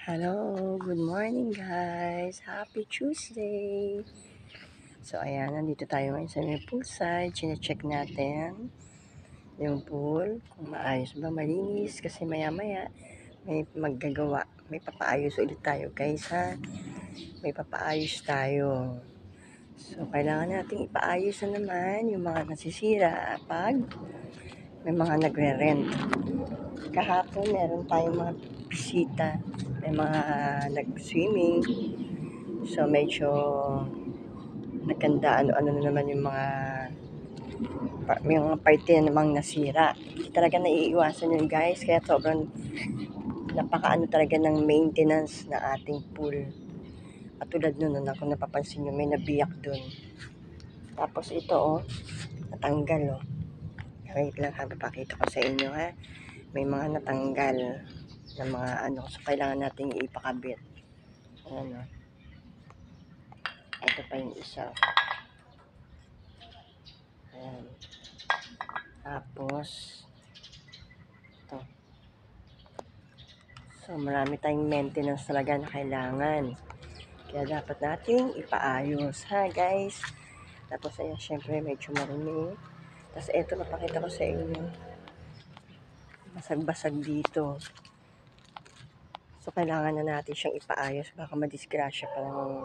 Hello, good morning guys. Happy Tuesday. So ayan, nandito tayo ngayon sa may poolside. Chine-check natin yung pool, kung maayos ba, malinis. Kasi maya-maya may maggagawa. May papaayos ulit tayo guys ha. May papaayos tayo. So kailangan nating ipaayos na naman yung mga nasisira pag may mga nagre-rent. Kahapon meron tayong mga bisita, may mga nag-swimming. So medyo nagkanda ano na naman yung mga parte na namang nasira. Hindi talaga naiiwasan yun guys, kaya sobrang napakaano talaga ng maintenance na ating pool. At tulad nun, kung napapansin nyo, may nabiyak dun. Tapos ito natanggal Wait lang ha, papakita ko sa inyo ha. May mga natanggal na mga so kailangan nating ipakabit. Ayan ito pa yung isa. Ayan. Tapos ito. So marami tayong maintenance talaga na kailangan. Kaya dapat nating ipaayos ha guys. Tapos ayan, syempre medyo marumi. Tapos ito, napakita ko sa inyo. Basag-basag dito. So kailangan na natin siyang ipaayos. Baka madisgrasya pa lang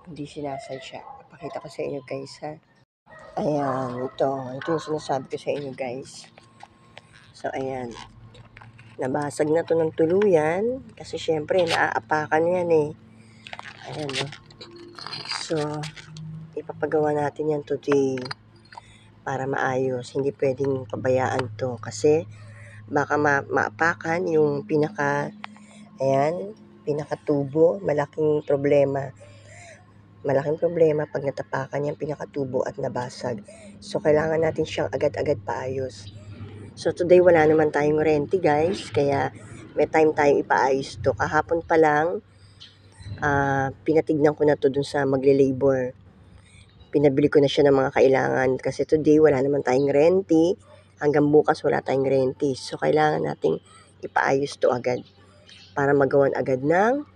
hindi sinasadya. Napakita ko sa inyo guys ha. Ayan, ito yung sinasabi ko sa inyo guys. So ayan, nabasag na to ng tuluyan kasi syempre naaapakan yan ayan so ipapagawa natin yan today para maayos. Hindi pwedeng pabayaan to kasi baka maapakan yung pinakatubo. Malaking problema pag natapakan yung pinakatubo at nabasag. So kailangan natin siyang agad-agad paayos. So today wala naman tayong rente guys, kaya may time tayong ipaayos to. Kahapon pa lang pinatignan ko na to dun sa magle-labor. Pinabili ko na siya ng mga kailangan kasi today wala naman tayong rente. Hanggang bukas wala tayong rente. So kailangan nating ipaayos to agad para magawan agad ng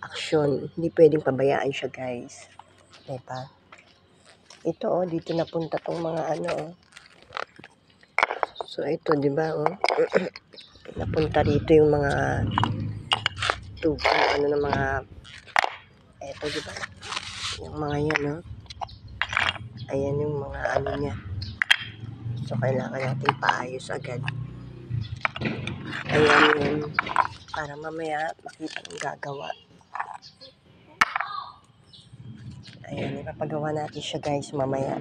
aksyon. Hindi pwedeng pabayaan siya guys. Diba? Ito dito napunta tong mga So ito, di ba napunta rito yung mga tubo ng mga ito, di ba? Yung mga yan, ayan yung mga niya. So kailangan natin paayos agad. Ayan yun. Para mamaya makita ng gagawa. Ayan, ipapagawa natin siya guys mamaya.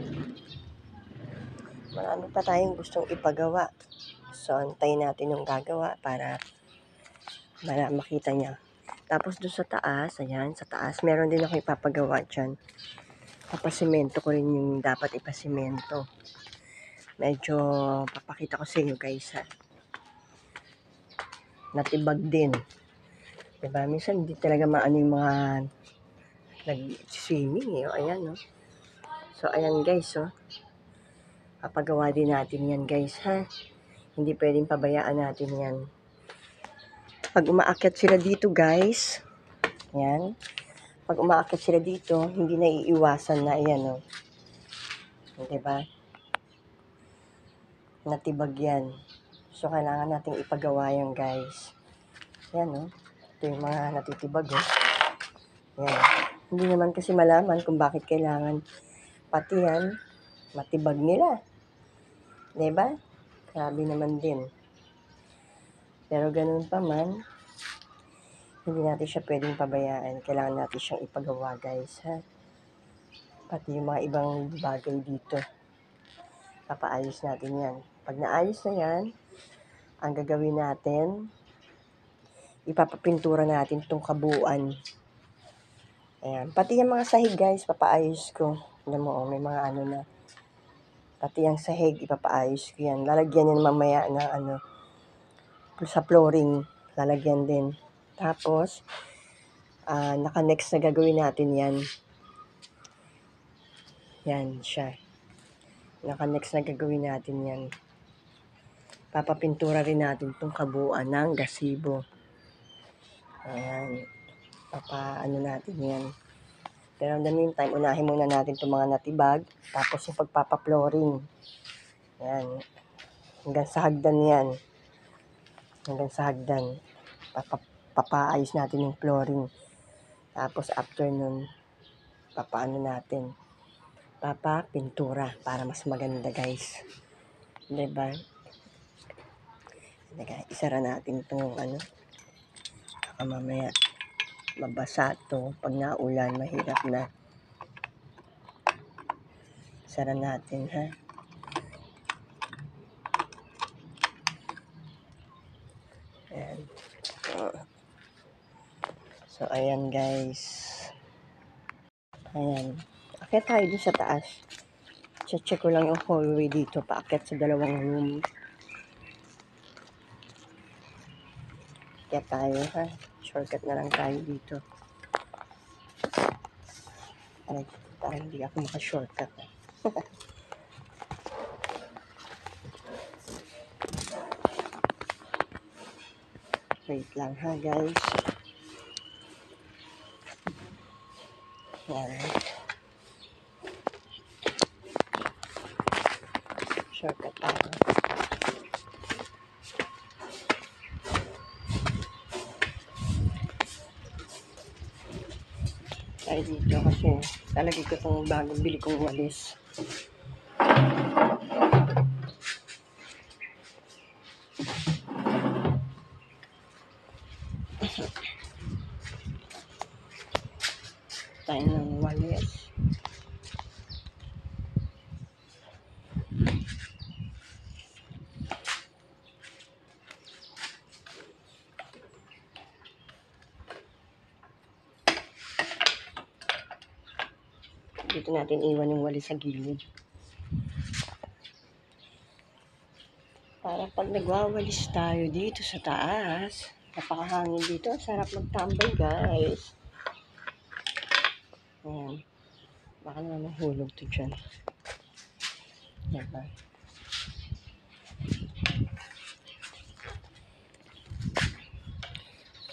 Marami pa tayong gustong ipagawa. So antayin natin yung gagawa para makita niya. Tapos doon sa taas, ayan, sa taas, meron din ako ipapagawa dyan. Papasimento ko rin yung dapat ipasimento. Medyo papakita ko sa inyo guys ha. Natibag din. Diba? Minsan hindi talaga maano yung mga nag-swimming Ayan So ayan guys papagawa din natin yan guys ha. Hindi pwedeng pabayaan natin yan. Pag umaakyat sila dito guys, yan. Pag umaakyat sila dito, hindi na iiwasan na ayan diba? Natibag yan. So kailangan nating ipagawa yan guys. Yan ito yung mga natitibag yan. Hindi naman kasi malaman kung bakit kailangan pati yan matibag nila. Diba? Grabe naman din. Pero ganun pa man, hindi natin siya pwedeng pabayaan. Kailangan natin siyang ipagawa guys ha. Pati yung mga ibang bagay dito. Papaayos natin yan. Pag naayos na yan, ang gagawin natin, ipapapintura natin itong kabuuan. Ayan. Pati yung mga sahig guys, papaayos ko. Alam mo may mga na. Pati yung sahig, ipapaayos ko yan. Lalagyan yan mamaya na sa flooring. Lalagyan din. Tapos, naka-next na gagawin natin yan. Yan siya. Naka-next na gagawin natin yan. Papapintura rin natin itong kabuuan ng gazebo. Ayan. Papaano natin yan. Pero in the meantime, unahin muna natin itong mga natibag. Tapos yung pagpapa-flooring. Yan. Hanggang sa hagdan yan. Hanggang sa hagdan. Papaayos natin yung flooring. Tapos after nun, papaano natin. Pintura para mas maganda, guys. Diba? Isara natin itong baka mamaya mabasa to. Pag naulan, mahirap na. Isara natin, ha? Ayan. So, ayan, guys. Ayan. Akyat tayo dun sa taas. Check ko lang yung hallway dito. Paakyat sa dalawang room. Akyat tayo, ha? Shortcut na lang tayo dito. Ay, parang hindi ako maka-shortcut. Wait lang, ha, guys. Yan. Shortcut tayo. Tayo dito kasi talagay ko itong bagong bili kong walis. Tayo ng walis. Dito natin iwan yung walis sa gilid. Para pag nagwawalis tayo dito sa taas, napakahangin dito. Sarap magtambay, guys. Ayan. Baka naman mahulog to dyan. Diba?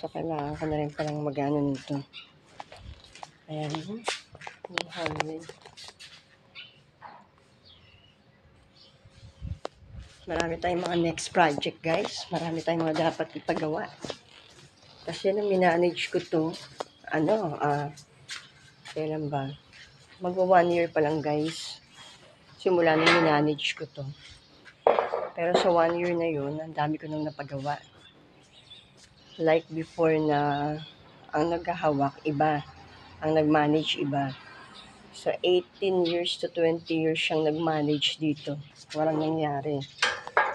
So, kailangan ko na rin palang mag-ano nito. Ayan. Yung hallway. Marami tayong mga next project, guys. Marami tayong mga dapat ipagawa. Kasi nung minanage ko to, kailan ba? Magwa 1 year pa lang, guys. Simula nung minanage ko to. Pero sa 1 year na yun, ang dami ko nung napagawa. Like before na ang naghahawak, iba. Ang nag-manage, iba. So, 18 years to 20 years siyang nag-manage dito. Walang nangyari.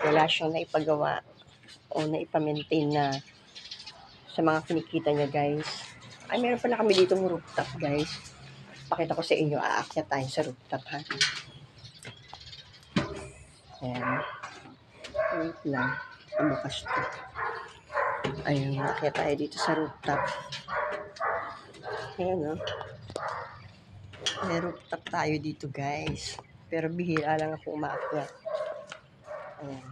Wala siyang naipagawa o naipamaintain na sa mga kinikita niya, guys. Ay, meron pala kami dito ng rooftop, guys. Pakita ko sa inyo. Aakyat tayo sa rooftop, ha? Ayan. Wait lang. Bukas to. Ayun, aakyat tayo dito sa rooftop. Ayan, no? May rooftop tayo dito, guys. Pero bihira lang ako umaakyat. Ayan.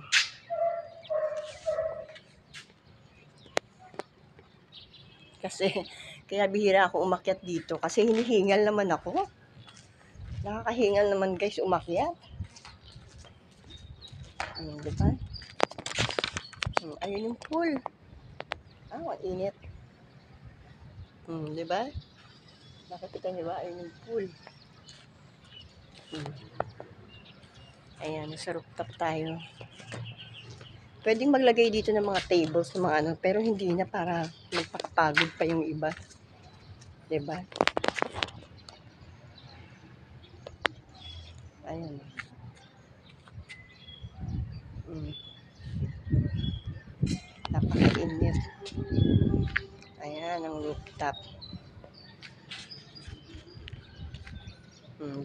Kasi, kaya bihira ako umakyat dito. Kasi hinihingal naman ako. Nakakahingal naman, guys, umakyat. Diba? Ayun yung pool. Ang init. Diba? Nakikita niyo ba? Ayun yung pool. Ayan, nasa rooftop tayo. Pwedeng maglagay dito ng mga tables, ng mga ano, pero hindi na para magpapagod pa yung iba. Diba? Ayan. Napaka-init. Ayan, ang rooftop.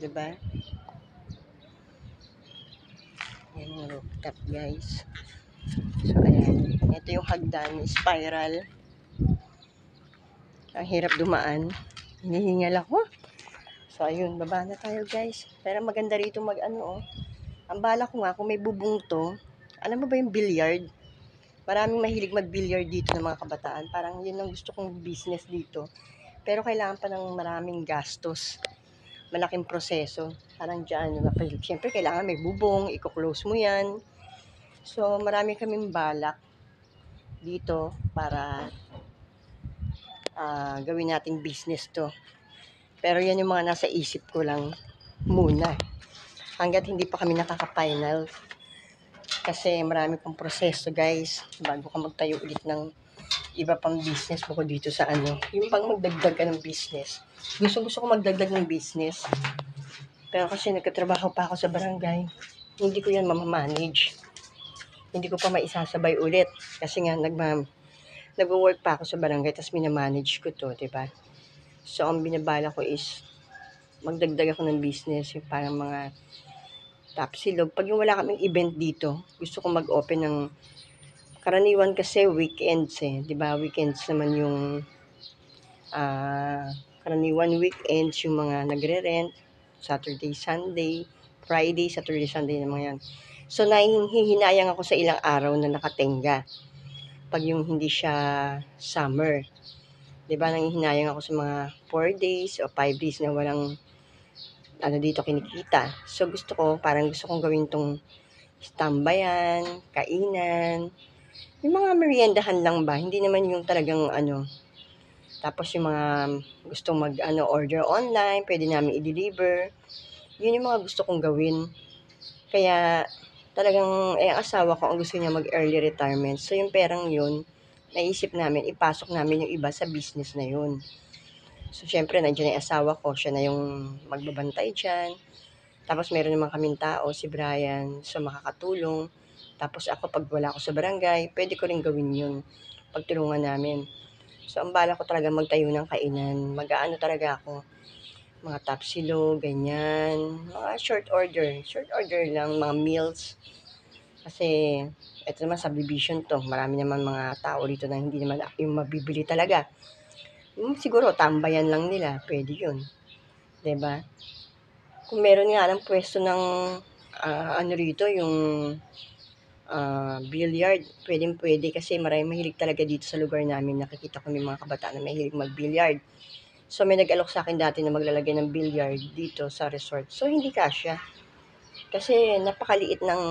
Diba? Ayan ang rooftop, guys. So, ayan. Ito yung hagdan, spiral. Ang hirap dumaan. Hinihingal ako. So, ayun. Baba na tayo, guys. Pero maganda rito mag-ano, oh. Ang bala ko nga, kung may bubong to, alam mo ba yung billiard? Maraming mahilig mag-billiard dito ng mga kabataan. Parang yun ang gusto kong business dito. Pero kailangan pa ng maraming gastos. Malaking proseso. Parang dyan, siyempre kailangan may bubong, i-close mo yan. So, marami kaming balak dito para gawin nating business to. Pero yan yung mga nasa isip ko lang muna. Hanggat hindi pa kami nakaka-final. Kasi marami pang proseso guys. Bago ka magtayo ulit ng iba pang business mo ko dito sa ano. Yung pang magdagdag ka ng business. Gusto ko magdagdag ng business. Pero kasi nagkatrabaho pa ako sa barangay. Hindi ko yan mamamanage. Hindi ko pa maisasabay ulit. Kasi nga nag-work pa ako sa barangay tapos minamanage ko to, diba? So, ang binabala ko is magdagdag ako ng business, yung parang mga tapsilog. Pag yung wala kaming event dito, gusto ko mag-open ng karaniwan kasi weekends diba? Weekends naman yung karaniwan weekends yung mga nagre-rent, Saturday, Sunday, Friday, Saturday, Sunday naman yan. So, nahihinayang ako sa ilang araw na nakatenga. Pag yung hindi siya summer. Diba, nangihinayang ako sa mga 4 days o 5 days na walang dito kinikita. So, gusto kong gawin tong tambayan, kainan, yung mga meriendahan lang ba, hindi naman yung talagang tapos yung mga gustong order online, pwede namin i-deliver. Yun yung mga gusto kong gawin. Kaya, talagang, ang asawa ko, ang gusto niya mag-early retirement. So, yung perang yun, naisip namin, ipasok namin yung iba sa business na yun. So, syempre, nandiyan yung asawa ko, siya na yung magbabantay dyan. Tapos, meron naman kaming tao, si Brian, so makakatulong. Tapos, ako, pag wala ako sa barangay, pwede ko rin gawin yun. Pagtulungan namin. So, ang bala ko talaga magtayo ng kainan. Mag-aano talaga ako. Mga tapsilog, ganyan. Mga short order. Short order lang, mga meals. Kasi, ito naman subdivision to. Marami naman mga tao dito na hindi naman yung mabibili talaga. Siguro, tambayan lang nila. Pwede yun. Diba? Kung meron nga ng pwesto ng, rito, yung billiard, pwede kasi maraming mahilig talaga dito sa lugar namin. Nakikita ko may mga kabataan na mahilig mag-billiard. So, may nag-alok sa akin dati na maglalagay ng billiard dito sa resort. So, hindi kasya. Kasi, napakaliit ng,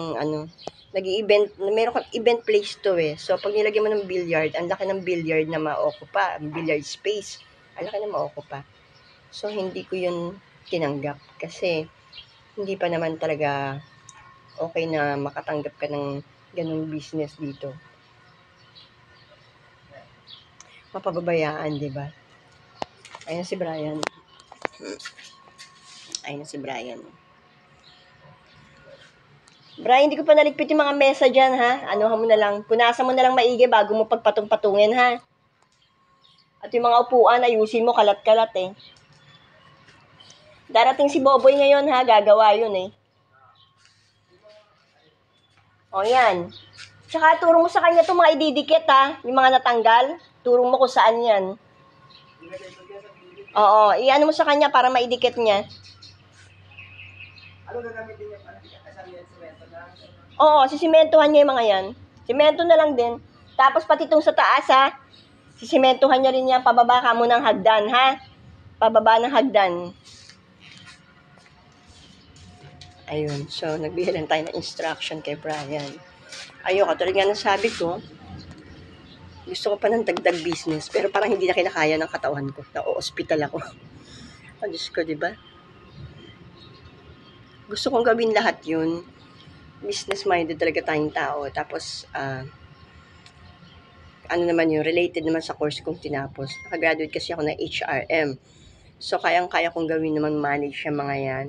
nag-i-event, meron kang event place to So, pag nilagyan mo ng billiard, ang laki ng billiard na ma-occupy, billiard space, ang laki na ma-occupy. So, hindi ko yun tinanggap. Kasi, hindi pa naman talaga okay na makatanggap ka ng ganung business dito. Mapababayaan, di ba? Ayun si Brian. Ayun si Brian. Brian, hindi ko pa naligpit yung mga mesa dyan, ha? Mo na lang. Punasan mo na lang maigi bago mo pagpatong-patungin, ha? At yung mga upuan, ayusin mo, kalat-kalat, Darating si Boboy ngayon, ha? Gagawa yun, O, yan. Tsaka, turo mo sa kanya itong mga ididikit, ha? Yung mga natanggal. Turo mo kung saan yan. Oo, i-ano mo sa kanya para maidikit niya. Ano gagamitin niya para simento na? Oo, sisimentohan niya yung mga yan. Simento na lang din. Tapos pati itong sa taas, ha? Sisimentohan niya rin yan. Pababa ka mo ng hagdan, ha? Pababa ng hagdan. Ayun. So, nagbigay lang tayo ng instruction kay Brian. Ayun, katulad nga ng sabi ko, gusto ko pa ng dagdag business, pero parang hindi na kinakaya ng katawan ko. Na-hospital ako. Oh, Diyos ko, diba? Gusto kong gawin lahat yun. Business-minded talaga tayong tao. Tapos, naman yun, related naman sa course kong tinapos. Nakagraduate kasi ako ng HRM. So, kayang-kaya kong gawin naman manage yung mga yan.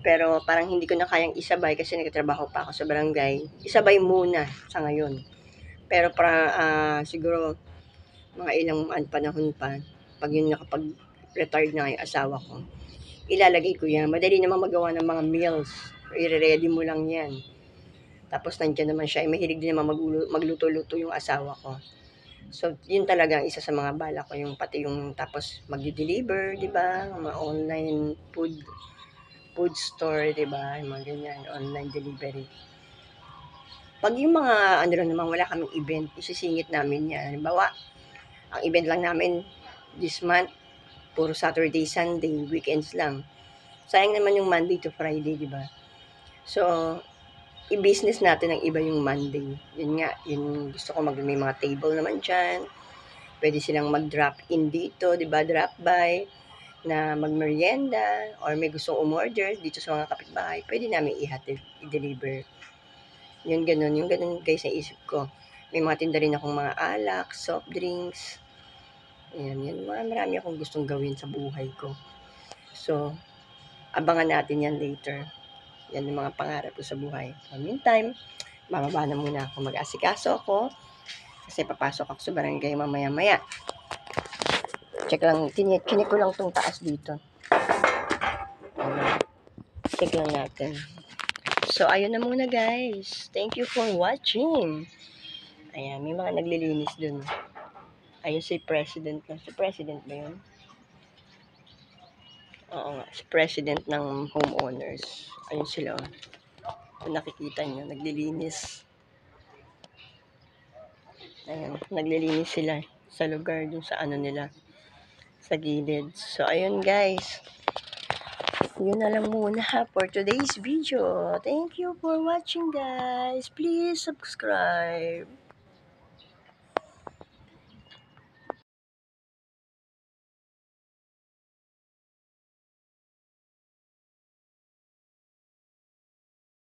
Pero, parang hindi ko na kayang isabay kasi nagtatrabaho pa ako sa barangay. Isabay muna sa ngayon. Pero, siguro, mga ilang panahon pa, pag yun nakapag-retired na yung asawa ko, ilalagay ko yan. Madali naman magawa ng mga meals. I-ready mo lang yan. Tapos nandiyan naman siya. Mahilig din naman magluto-luto yung asawa ko. So, yun talaga isa sa mga bala ko. Yung pati yung tapos mag-deliver, di ba? Mga online food store, di ba? Yung mga ganyan, online delivery. Pag yung mga, naman, wala kaming event, isisingit namin yan. Halimbawa, ang event lang namin, This month, puro Saturday, Sunday, weekends lang. Sayang naman yung Monday to Friday, di ba? So, i-business natin ng iba yung Monday. Yun nga, yun gusto ko may mga table naman dyan. Pwede silang mag-drop in dito, di ba? Drop by na magmerienda or may gustong umorder dito sa mga kapitbahay. Pwede namin i-deliver. Yung ganun guys ang isip ko. May mga tinda rin akong mga alak, soft drinks. Ayan, yan. Marami akong gustong gawin sa buhay ko. So, abangan natin yan later. Yan yung mga pangarap ko sa buhay. So, meantime, bababa na muna ako. Mag-asikaso ako. Kasi papasok ako sa barangay mamaya-maya. Check lang, chinik ko lang tong taas dito. Check lang natin. So, ayun na muna guys. Thank you for watching. Ayan, may mga naglilinis dun. Ayun si President na. Si President ba yun? Oo nga, si President ng homeowners. Ayun sila. Kung nakikita nyo, naglilinis. Ayun, naglilinis sila sa lugar dun sa ano nila. Sa gilid. So, ayun guys. Yun na lang muna for today's video. Thank you for watching guys. Please subscribe.